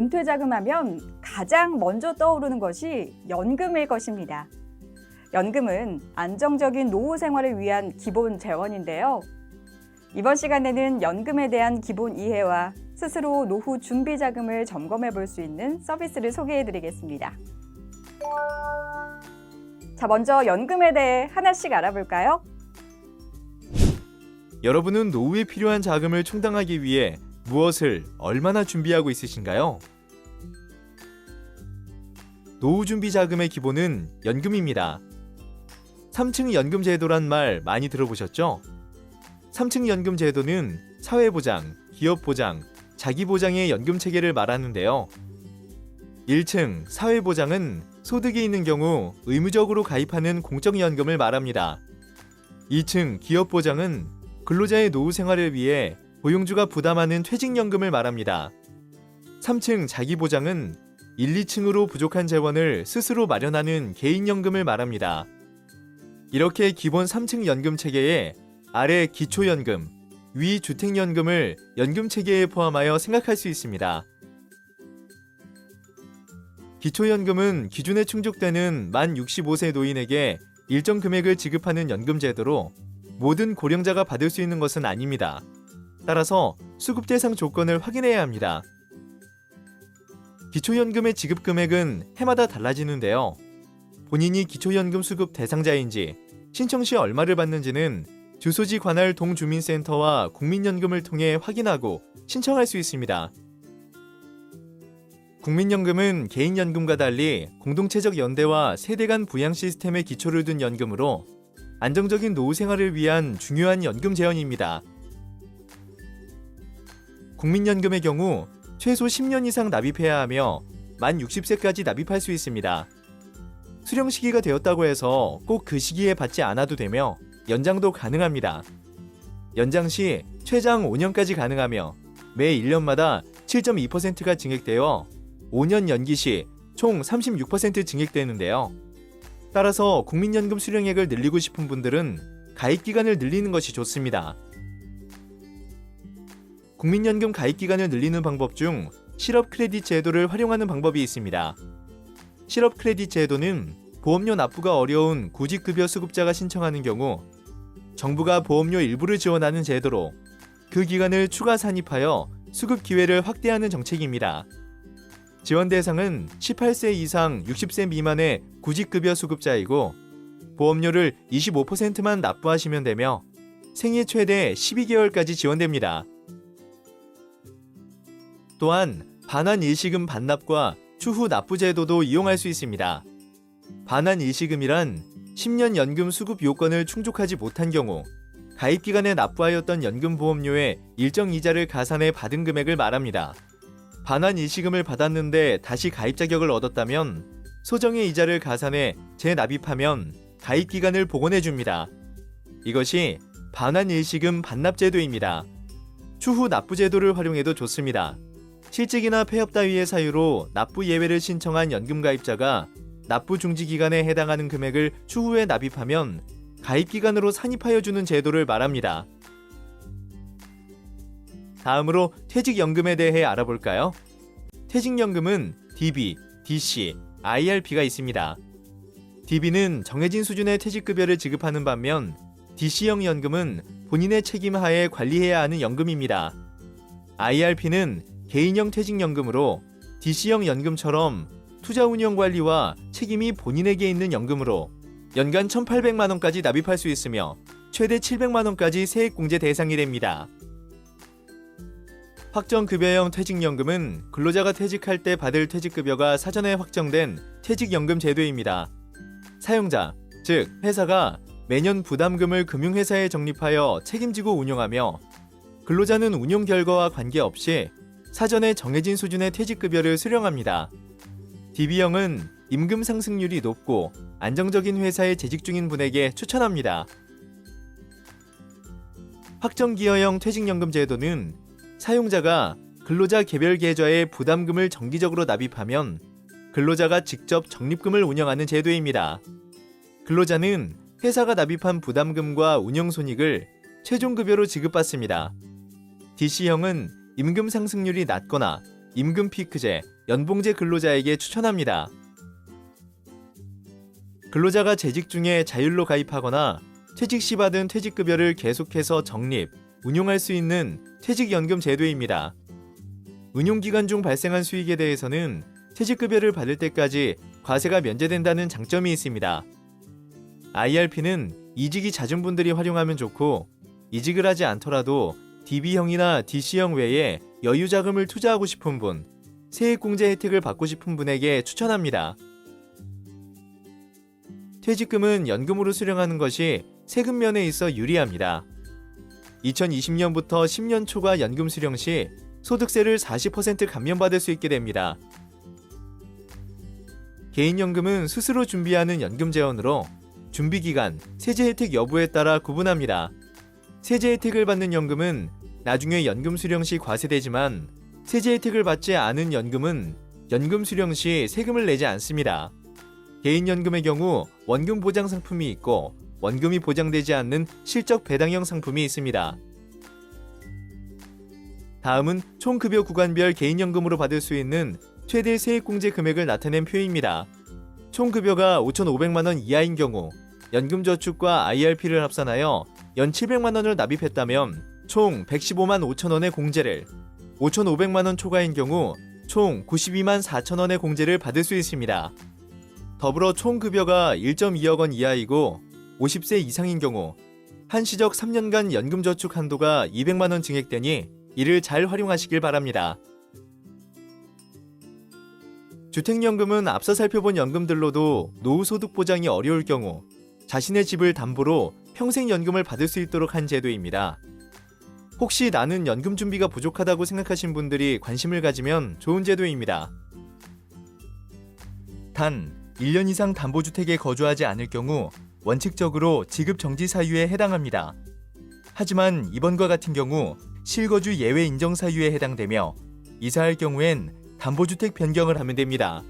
은퇴자금 하면 가장 먼저 떠오르는 것이 연금일 것입니다. 연금은 안정적인 노후 생활을 위한 기본 재원인데요. 이번 시간에는 연금에 대한 기본 이해와 스스로 노후 준비 자금을 점검해 볼 수 있는 서비스를 소개해 드리겠습니다. 자, 먼저 연금에 대해 하나씩 알아볼까요? 여러분은 노후에 필요한 자금을 충당하기 위해 무엇을 얼마나 준비하고 있으신가요? 노후 준비 자금의 기본은 연금입니다. 3층 연금 제도란 말 많이 들어보셨죠? 3층 연금 제도는 사회보장, 기업보장, 자기보장의 연금 체계를 말하는데요. 1층 사회보장은 소득이 있는 경우 의무적으로 가입하는 공적연금을 말합니다. 2층 기업보장은 근로자의 노후 생활을 위해 고용주가 부담하는 퇴직연금을 말합니다. 3층 자기보장은 1, 2층으로 부족한 재원을 스스로 마련하는 개인연금을 말합니다. 이렇게 기본 3층 연금 체계에 아래 기초연금, 위 주택연금을 연금 체계에 포함하여 생각할 수 있습니다. 기초연금은 기준에 충족되는 만 65세 노인에게 일정 금액을 지급하는 연금 제도로 모든 고령자가 받을 수 있는 것은 아닙니다. 따라서 수급 대상 조건을 확인해야 합니다. 기초연금의 지급 금액은 해마다 달라지는데요. 본인이 기초연금 수급 대상자인지, 신청 시 얼마를 받는지는 주소지 관할 동주민센터와 국민연금을 통해 확인하고 신청할 수 있습니다. 국민연금은 개인연금과 달리 공동체적 연대와 세대 간 부양 시스템의 기초를 둔 연금으로 안정적인 노후 생활을 위한 중요한 연금 재원입니다. 국민연금의 경우 최소 10년 이상 납입해야 하며 만 60세까지 납입할 수 있습니다. 수령 시기가 되었다고 해서 꼭 그 시기에 받지 않아도 되며 연장도 가능합니다. 연장 시 최장 5년까지 가능하며 매 1년마다 7.2%가 증액되어 5년 연기 시 총 36% 증액되는데요. 따라서 국민연금 수령액을 늘리고 싶은 분들은 가입 기간을 늘리는 것이 좋습니다. 국민연금 가입 기간을 늘리는 방법 중 실업 크레딧 제도를 활용하는 방법이 있습니다. 실업 크레딧 제도는 보험료 납부가 어려운 구직급여 수급자가 신청하는 경우 정부가 보험료 일부를 지원하는 제도로 그 기간을 추가 산입하여 수급 기회를 확대하는 정책입니다. 지원 대상은 18세 이상 60세 미만의 구직급여 수급자이고 보험료를 25%만 납부하시면 되며 생애 최대 12개월까지 지원됩니다. 또한 반환 일시금 반납과 추후 납부 제도도 이용할 수 있습니다. 반환 일시금이란 10년 연금 수급 요건을 충족하지 못한 경우 가입 기간에 납부하였던 연금 보험료의 일정 이자를 가산해 받은 금액을 말합니다. 반환 일시금을 받았는데 다시 가입 자격을 얻었다면 소정의 이자를 가산해 재납입하면 가입 기간을 복원해 줍니다. 이것이 반환 일시금 반납 제도입니다. 추후 납부 제도를 활용해도 좋습니다. 실직이나 폐업 따위의 사유로 납부 예외를 신청한 연금 가입자가 납부 중지 기간에 해당하는 금액을 추후에 납입하면 가입 기간으로 산입하여 주는 제도를 말합니다. 다음으로 퇴직연금에 대해 알아볼까요? 퇴직연금은 DB, DC, IRP가 있습니다. DB는 정해진 수준의 퇴직급여를 지급하는 반면 DC형 연금은 본인의 책임 하에 관리해야 하는 연금입니다. IRP는 개인형 퇴직연금으로 DC형 연금처럼 투자운영 관리와 책임이 본인에게 있는 연금으로 연간 1,800만원까지 납입할 수 있으며 최대 700만원까지 세액공제 대상이 됩니다. 확정급여형 퇴직연금은 근로자가 퇴직할 때 받을 퇴직급여가 사전에 확정된 퇴직연금 제도입니다. 사용자, 즉 회사가 매년 부담금을 금융회사에 적립하여 책임지고 운용하며 근로자는 운용 결과와 관계없이 사전에 정해진 수준의 퇴직급여를 수령합니다. DB형은 임금 상승률이 높고 안정적인 회사에 재직 중인 분에게 추천합니다. 확정기여형 퇴직연금 제도는 사용자가 근로자 개별 계좌에 부담금을 정기적으로 납입하면 근로자가 직접 적립금을 운영하는 제도입니다. 근로자는 회사가 납입한 부담금과 운영손익을 최종급여로 지급받습니다. DC형은 임금 상승률이 낮거나 임금 피크제, 연봉제 근로자에게 추천합니다. 근로자가 재직 중에 자율로 가입하거나 퇴직 시 받은 퇴직급여를 계속해서 적립, 운용할 수 있는 퇴직연금 제도입니다. 운용기간 중 발생한 수익에 대해서는 퇴직급여를 받을 때까지 과세가 면제된다는 장점이 있습니다. IRP는 이직이 잦은 분들이 활용하면 좋고, 이직을 하지 않더라도 DB형이나 DC형 외에 여유자금을 투자하고 싶은 분, 세액공제 혜택을 받고 싶은 분에게 추천합니다. 퇴직금은 연금으로 수령하는 것이 세금 면에 있어 유리합니다. 2020년부터 10년 초과 연금 수령 시 소득세를 40% 감면받을 수 있게 됩니다. 개인연금은 스스로 준비하는 연금재원으로 준비기간, 세제 혜택 여부에 따라 구분합니다. 세제 혜택을 받는 연금은 나중에 연금 수령 시 과세되지만, 세제 혜택을 받지 않은 연금은 연금 수령 시 세금을 내지 않습니다. 개인연금의 경우 원금 보장 상품이 있고, 원금이 보장되지 않는 실적 배당형 상품이 있습니다. 다음은 총급여 구간별 개인연금으로 받을 수 있는 최대 세액공제 금액을 나타낸 표입니다. 총급여가 5,500만원 이하인 경우 연금저축과 IRP를 합산하여 연 700만원을 납입했다면 총 115만 5천원의 공제를, 5,500만원 초과인 경우 총 92만 4천원의 공제를 받을 수 있습니다. 더불어 총급여가 1.2억 원 이하이고 50세 이상인 경우 한시적 3년간 연금저축 한도가 200만원 증액되니 이를 잘 활용하시길 바랍니다. 주택연금은 앞서 살펴본 연금들로도 노후소득 보장이 어려울 경우 자신의 집을 담보로 평생연금을 받을 수 있도록 한 제도입니다. 혹시 나는 연금 준비가 부족하다고 생각하신 분들이 관심을 가지면 좋은 제도입니다. 단, 1년 이상 담보주택에 거주하지 않을 경우 원칙적으로 지급 정지 사유에 해당합니다. 하지만 이번과 같은 경우 실거주 예외 인정 사유에 해당되며, 이사할 경우엔 담보주택 변경을 하면 됩니다.